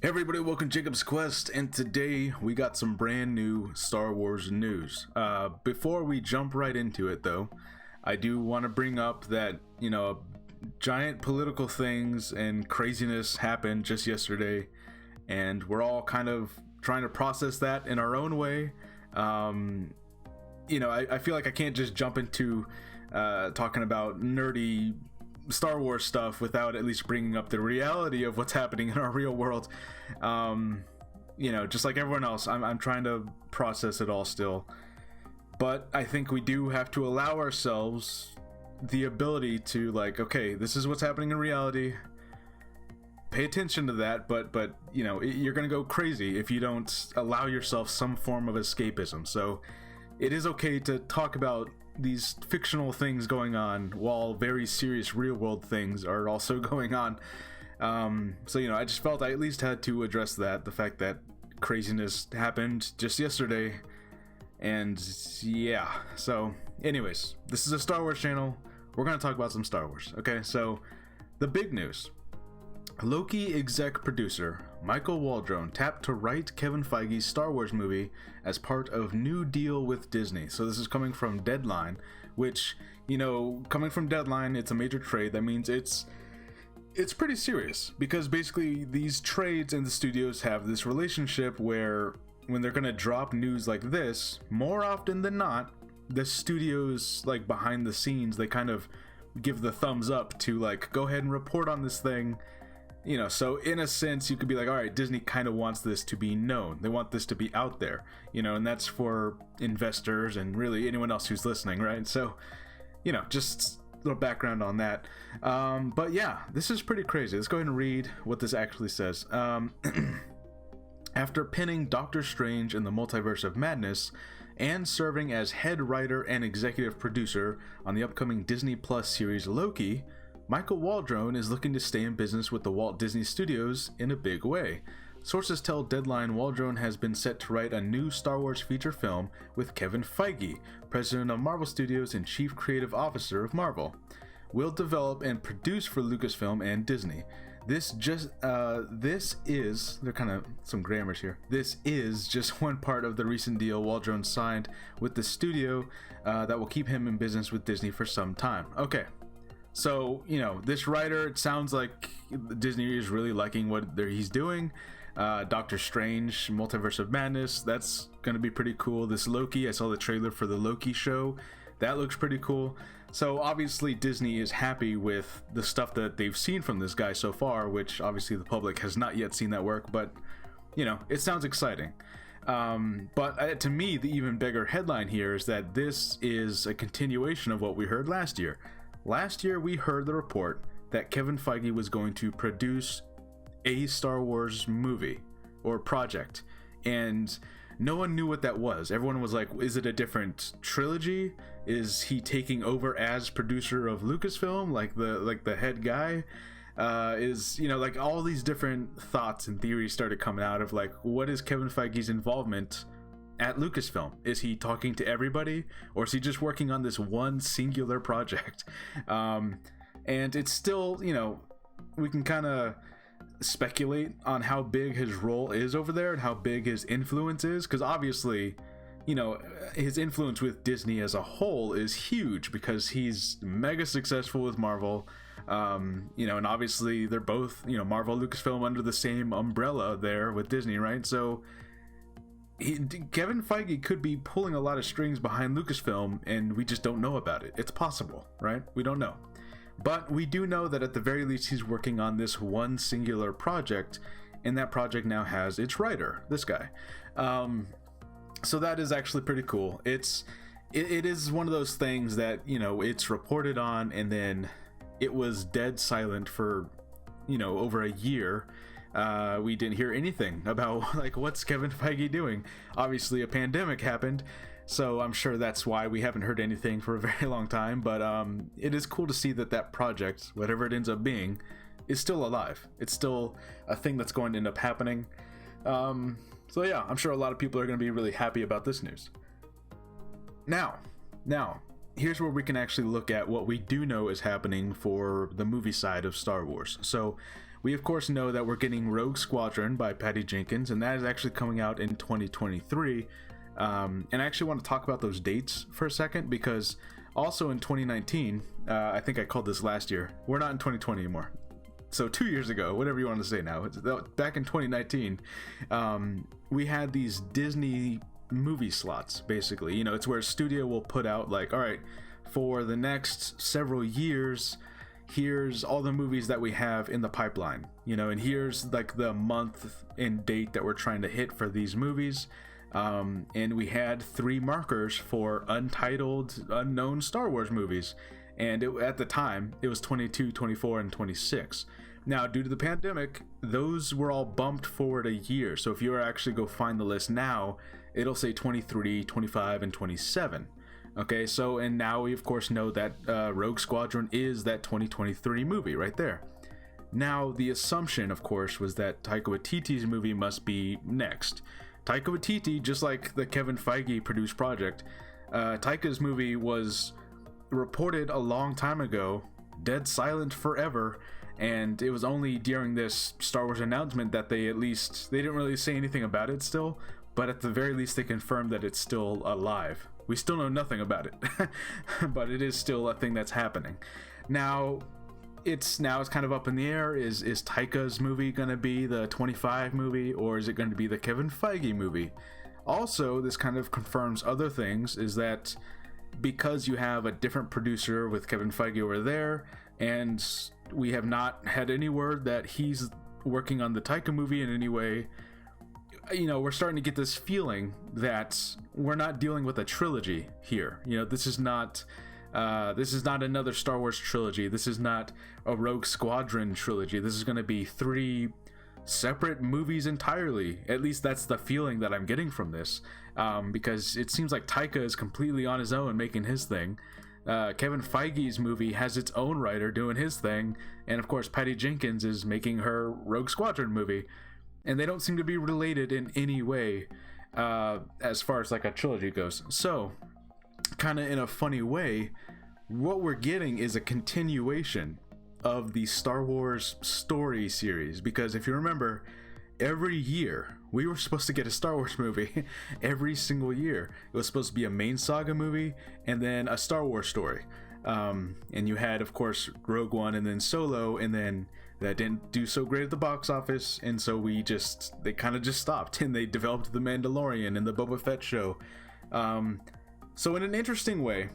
Hey everybody, welcome to Jacob's Quest, and today we got some brand new Star Wars news. Before we jump right into it though, I do want to bring up that, giant political things and craziness happened just yesterday, and we're all kind of trying to process that in our own way. I feel like I can't just jump into talking about nerdy Star Wars stuff without at least bringing up the reality of what's happening in our real world. Just like everyone else, I'm trying to process it all still. But I think we do have to allow ourselves the ability to, okay, this is what's happening in reality. Pay attention to that, but you're gonna go crazy if you don't allow yourself some form of escapism. So it is okay to talk about these fictional things going on while very serious real world things are also going on. I just felt I at least had to address that, the fact that craziness happened just yesterday. And yeah, so anyways, this is a Star Wars channel. We're gonna talk about some Star Wars. Okay, so the big news: Loki exec producer Michael Waldron tapped to write Kevin Feige's Star Wars movie as part of new deal with Disney. So this is coming from Deadline, which, coming from Deadline, it's a major trade. That means it's pretty serious, because basically these trades and the studios have this relationship where when they're going to drop news like this, more often than not, the studios, behind the scenes, they kind of give the thumbs up to go ahead and report on this thing. So in a sense, you could be like, all right, Disney kind of wants this to be known. They want this to be out there, and that's for investors and really anyone else who's listening, right? So, just a little background on that. But yeah, this is pretty crazy. Let's go ahead and read what this actually says. After pinning Doctor Strange in the Multiverse of Madness and serving as head writer and executive producer on the upcoming Disney Plus series Loki, Michael Waldron is looking to stay in business with the Walt Disney Studios in a big way. Sources tell Deadline Waldron has been set to write a new Star Wars feature film with Kevin Feige, president of Marvel Studios and chief creative officer of Marvel. Will develop and produce for Lucasfilm and Disney. This is, they're kind of some grammars here. This is just one part of the recent deal Waldron signed with the studio that will keep him in business with Disney for some time. Okay. So, this writer, it sounds like Disney is really liking what he's doing. Doctor Strange, Multiverse of Madness, that's going to be pretty cool. This Loki, I saw the trailer for the Loki show. That looks pretty cool. So, obviously, Disney is happy with the stuff that they've seen from this guy so far, which obviously the public has not yet seen that work, but, it sounds exciting. But to me, the even bigger headline here is that this is a continuation of what we heard last year. Last year, we heard the report that Kevin Feige was going to produce a Star Wars movie or project, and no one knew what that was. Everyone was like, is it a different trilogy? Is he taking over as producer of Lucasfilm, like the head guy? All these different thoughts and theories started coming out of what is Kevin Feige's involvement at Lucasfilm? Is he talking to everybody, or is he just working on this one singular project? And it's still, we can kind of speculate on how big his role is over there and how big his influence is, because obviously, his influence with Disney as a whole is huge because he's mega successful with Marvel. And obviously they're both, Marvel, Lucasfilm under the same umbrella there with Disney, right? So Kevin Feige could be pulling a lot of strings behind Lucasfilm, and we just don't know about it. It's possible, right? We don't know. But we do know that at the very least he's working on this one singular project, and that project now has its writer, this guy. So that is actually pretty cool. It is one of those things that, it's reported on, and then it was dead silent for, over a year. We didn't hear anything about what's Kevin Feige doing. Obviously a pandemic happened, so I'm sure that's why we haven't heard anything for a very long time. But it is cool to see that project, whatever it ends up being, is still alive. It's still a thing that's going to end up happening. So yeah, I'm sure a lot of people are going to be really happy about this news. Now, here's where we can actually look at what we do know is happening for the movie side of Star Wars. So we of course know that we're getting Rogue Squadron by Patty Jenkins, and that is actually coming out in 2023. And I actually want to talk about those dates for a second, because also in 2019, I think I called this last year. We're not in 2020 anymore. So 2 years ago, whatever you want to say now, back in 2019, we had these Disney movie slots, basically. You know, it's where a studio will put out like, all right, for the next several years, here's all the movies that we have in the pipeline, you know, and here's like the month and date that we're trying to hit for these movies. And we had 3 markers for untitled, unknown Star Wars movies. And at the time, it was 22, 24, and 26. Now, due to the pandemic, those were all bumped forward a year. So if you were actually go find the list now, it'll say 23, 25, and 27. Okay, so, and now we of course know that Rogue Squadron is that 2023 movie right there. Now, the assumption, of course, was that Taika Waititi's movie must be next. Taika Waititi, just like the Kevin Feige produced project, Taika's movie was reported a long time ago, dead silent forever, and it was only during this Star Wars announcement that they didn't really say anything about it still, but at the very least they confirmed that it's still alive. We still know nothing about it, but it is still a thing that's happening. Now it's kind of up in the air. Is Taika's movie going to be the 25 movie, or is it going to be the Kevin Feige movie? Also, this kind of confirms other things, is that because you have a different producer with Kevin Feige over there, and we have not had any word that he's working on the Taika movie in any way, you know, we're starting to get this feeling that we're not dealing with a trilogy here. You know, this is not another Star Wars trilogy. This is not a Rogue Squadron trilogy. This is going to be 3 separate movies entirely. At least that's the feeling that I'm getting from this, because it seems like Taika is completely on his own making his thing. Kevin Feige's movie has its own writer doing his thing, and of course Patty Jenkins is making her Rogue Squadron movie, and they don't seem to be related in any way as far as like a trilogy goes. So kind of in a funny way, what we're getting is a continuation of the Star Wars story series, because if you remember, every year we were supposed to get a Star Wars movie. Every single year it was supposed to be a main saga movie and then a Star Wars story, and you had of course Rogue One and then Solo, and then that didn't do so great at the box office, and so they kind of just stopped, and they developed the Mandalorian and the Boba Fett show. So in an interesting way,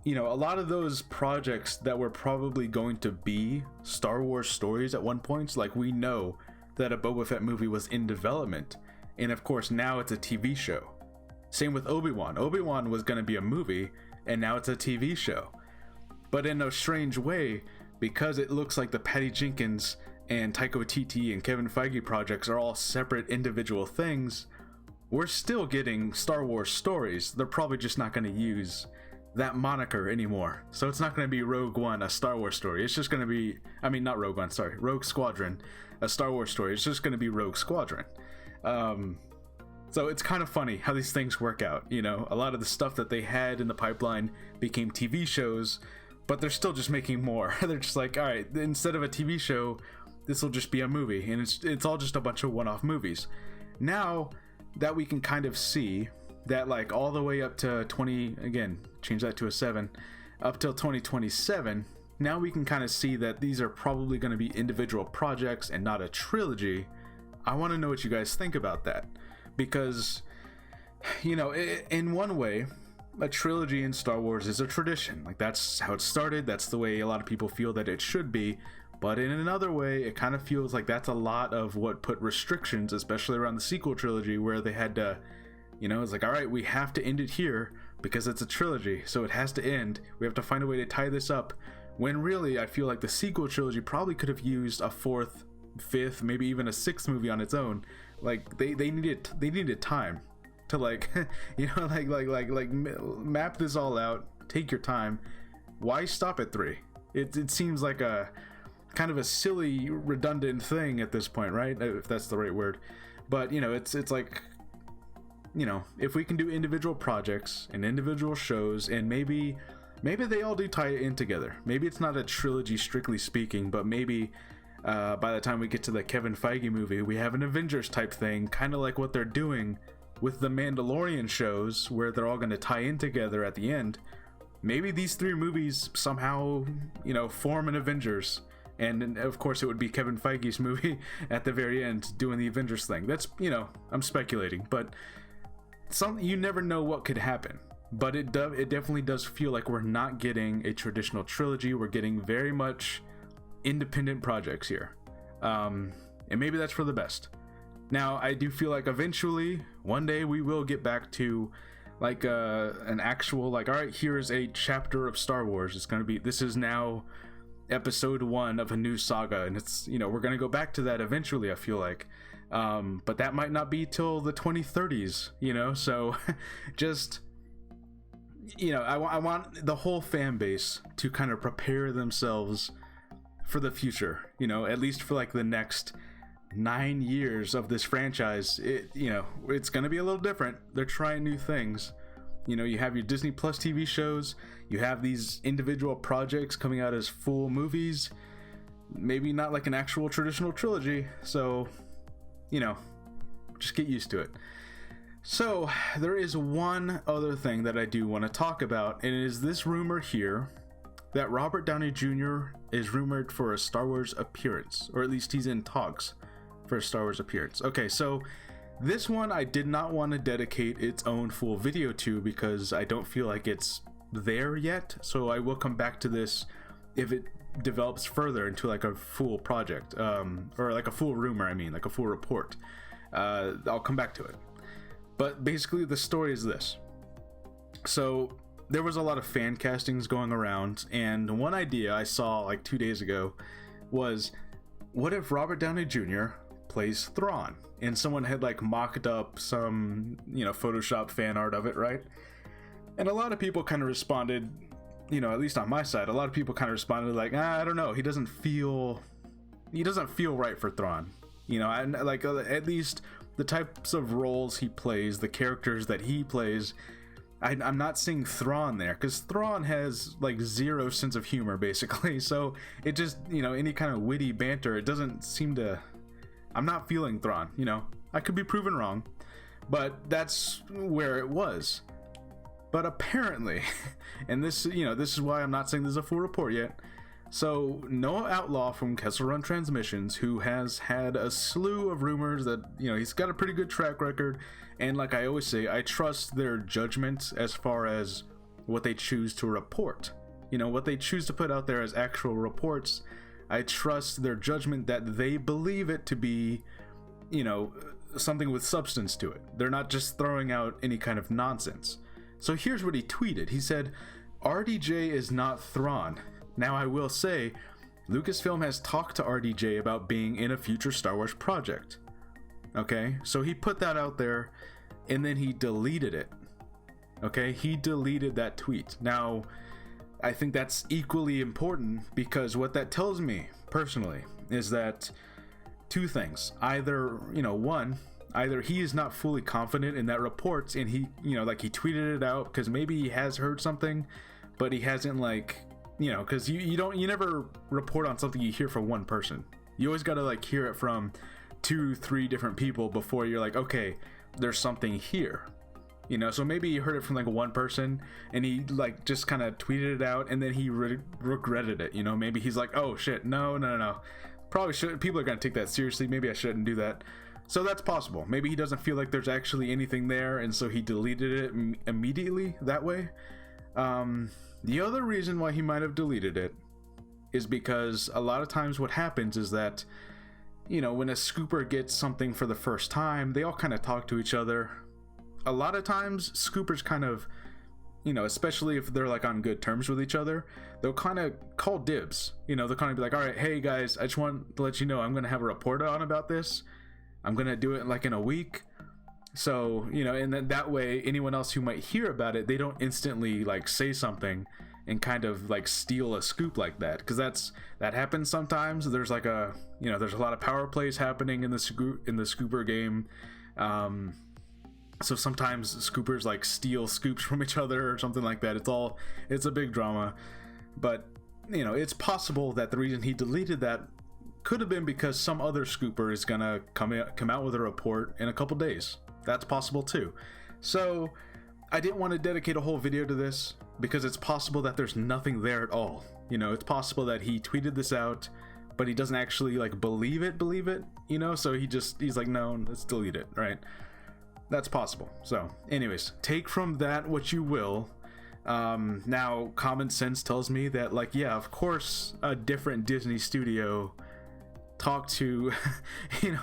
you know, a lot of those projects that were probably going to be Star Wars stories at one point, like we know that a Boba Fett movie was in development, and of course now it's a TV show. Same with Obi-Wan. Obi-Wan was going to be a movie, and now it's a TV show. But in a strange way, because it looks like the Patty Jenkins and Taika Waititi and Kevin Feige projects are all separate individual things, we're still getting Star Wars stories. They're probably just not going to use that moniker anymore. So it's not going to be Rogue One, a Star Wars story. It's just going to be, not Rogue One, sorry, Rogue Squadron, a Star Wars story. It's just going to be Rogue Squadron. So it's kind of funny how these things work out. You know, a lot of the stuff that they had in the pipeline became TV shows, but they're still just making more. They're just like, all right, instead of a TV show, this will just be a movie, and it's all just a bunch of one-off movies. Now that we can kind of see that, like, all the way up to change that to a 7, up till 2027, now we can kind of see that these are probably going to be individual projects and not a trilogy. I want to know what you guys think about that, because, you know, in one way, a trilogy in Star Wars is a tradition. Like, that's how it started. That's the way a lot of people feel that it should be. But in another way, it kind of feels like that's a lot of what put restrictions, especially around the sequel trilogy, where they had to, you know, it's like, all right, we have to end it here because it's a trilogy, so it has to end. We have to find a way to tie this up. When really, I feel like the sequel trilogy probably could have used a 4th, 5th, maybe even a 6th movie on its own. Like, they needed time to, like, you know, like map this all out. Take your time. Why stop at 3? It seems like a kind of a silly, redundant thing at this point, right? If that's the right word. But, you know, it's like, you know, if we can do individual projects and individual shows, and maybe they all do tie in together. Maybe it's not a trilogy strictly speaking, but maybe by the time we get to the Kevin Feige movie, we have an Avengers type thing, kind of like what they're doing with the Mandalorian shows, where they're all going to tie in together at the end. Maybe these 3 movies somehow, form an Avengers. And of course it would be Kevin Feige's movie at the very end doing the Avengers thing. That's, I'm speculating, but you never know what could happen. But it definitely does feel like we're not getting a traditional trilogy. We're getting very much independent projects here. And maybe that's for the best. Now, I do feel like eventually, one day, we will get back to like an actual, like, all right, here's a chapter of Star Wars. It's going to be, this is now episode 1 of a new saga, and it's, we're going to go back to that eventually, I feel like. But that might not be till the 2030s, so just, I want the whole fan base to kind of prepare themselves for the future, at least for like the next 9 years of this franchise. It's going to be a little different. They're trying new things. You have your Disney Plus TV shows, you have these individual projects coming out as full movies, maybe not like an actual traditional trilogy, so, just get used to it. So, there is one other thing that I do want to talk about, and it is this rumor here that Robert Downey Jr. is rumored for a Star Wars appearance, or at least he's in talks for a Star Wars appearance. Okay, so this one I did not want to dedicate its own full video to because I don't feel like it's there yet, so I will come back to this if it develops further into like a full project, or like a full rumor, like a full report. I'll come back to it. But basically the story is this. So there was a lot of fan castings going around, and one idea I saw like 2 days ago was, what if Robert Downey Jr. plays Thrawn? And someone had like mocked up some, Photoshop fan art of it, right? And a lot of people kind of responded, at least on my side, a lot of people kind of responded like, I don't know, he doesn't feel right for Thrawn. At least the types of roles he plays, the characters that he plays, I'm not seeing Thrawn there, because Thrawn has like zero sense of humor basically. So it just, any kind of witty banter, it doesn't seem to. I'm not feeling Thrawn. I could be proven wrong, but that's where it was. But apparently, and this, this is why I'm not saying there's a full report yet. So Noah Outlaw from Kessel Run Transmissions, who has had a slew of rumors that, he's got a pretty good track record, and like I always say, I trust their judgment as far as what they choose to report. What they choose to put out there as actual reports, I trust their judgment that they believe it to be, something with substance to it. They're not just throwing out any kind of nonsense. So here's what he tweeted. He said, RDJ is not Thrawn. Now I will say, Lucasfilm has talked to RDJ about being in a future Star Wars project. Okay, so he put that out there, and then he deleted it. Okay, he deleted that tweet. Now, I think that's equally important, because what that tells me, personally, is that 2 things. Either, either he is not fully confident in that report, and he, he tweeted it out because maybe he has heard something, but he hasn't, because you never report on something you hear from one person. You always gotta hear it from 2-3 different people before you're like, okay, there's something here. So maybe he heard it from one person, and he just kind of tweeted it out, and then he regretted it. Maybe he's like, oh shit, no, probably shouldn't. People are gonna take that seriously. Maybe I shouldn't do that. So that's possible. Maybe he doesn't feel like there's actually anything there, and so he deleted it immediately that way. The other reason why he might have deleted it is because a lot of times what happens is that, when a scooper gets something for the first time, they all kind of talk to each other. A lot of times scoopers kind of, especially if they're on good terms with each other, they'll kind of call dibs. They'll kind of be like, all right, hey guys, I just want to let you know I'm going to have a report on about this. I'm going to do it in a week. So, and then that way anyone else who might hear about it, they don't instantly say something and kind of steal a scoop like that, because that happens sometimes. There's there's a lot of power plays happening in the scooper game. So sometimes scoopers steal scoops from each other or something like that. It's a big drama. But it's possible that the reason he deleted that could have been because some other scooper is gonna come out with a report in a couple days. That's possible too. So I didn't want to dedicate a whole video to this because it's possible that there's nothing there at all. You know, it's possible that he tweeted this out, but he doesn't actually like believe it, you know, so he's like, no, let's delete it, right? That's possible. So anyways, take from that what you will. Now common sense tells me that, like, yeah, of course a different Disney studio talked to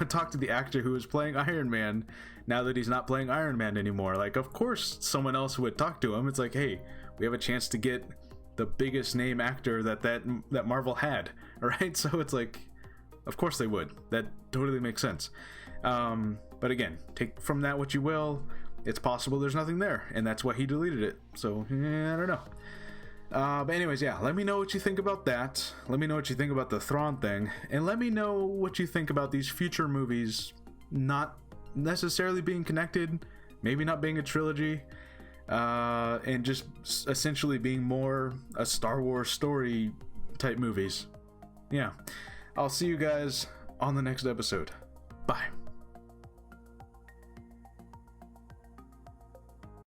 talk to the actor who was playing Iron Man now that he's not playing Iron Man anymore. Like, of course someone else would talk to him. It's like, hey, we have a chance to get the biggest name actor that Marvel had, right? So it's like, of course they would. That totally makes sense. But again, take from that what you will. It's possible there's nothing there, and that's why he deleted it. So I don't know. But anyways, yeah, let me know what you think about that. Let me know what you think about the Thrawn thing, and let me know what you think about these future movies not necessarily being connected, maybe not being a trilogy, and just essentially being more a Star Wars story type movies. Yeah, I'll see you guys on the next episode. Bye.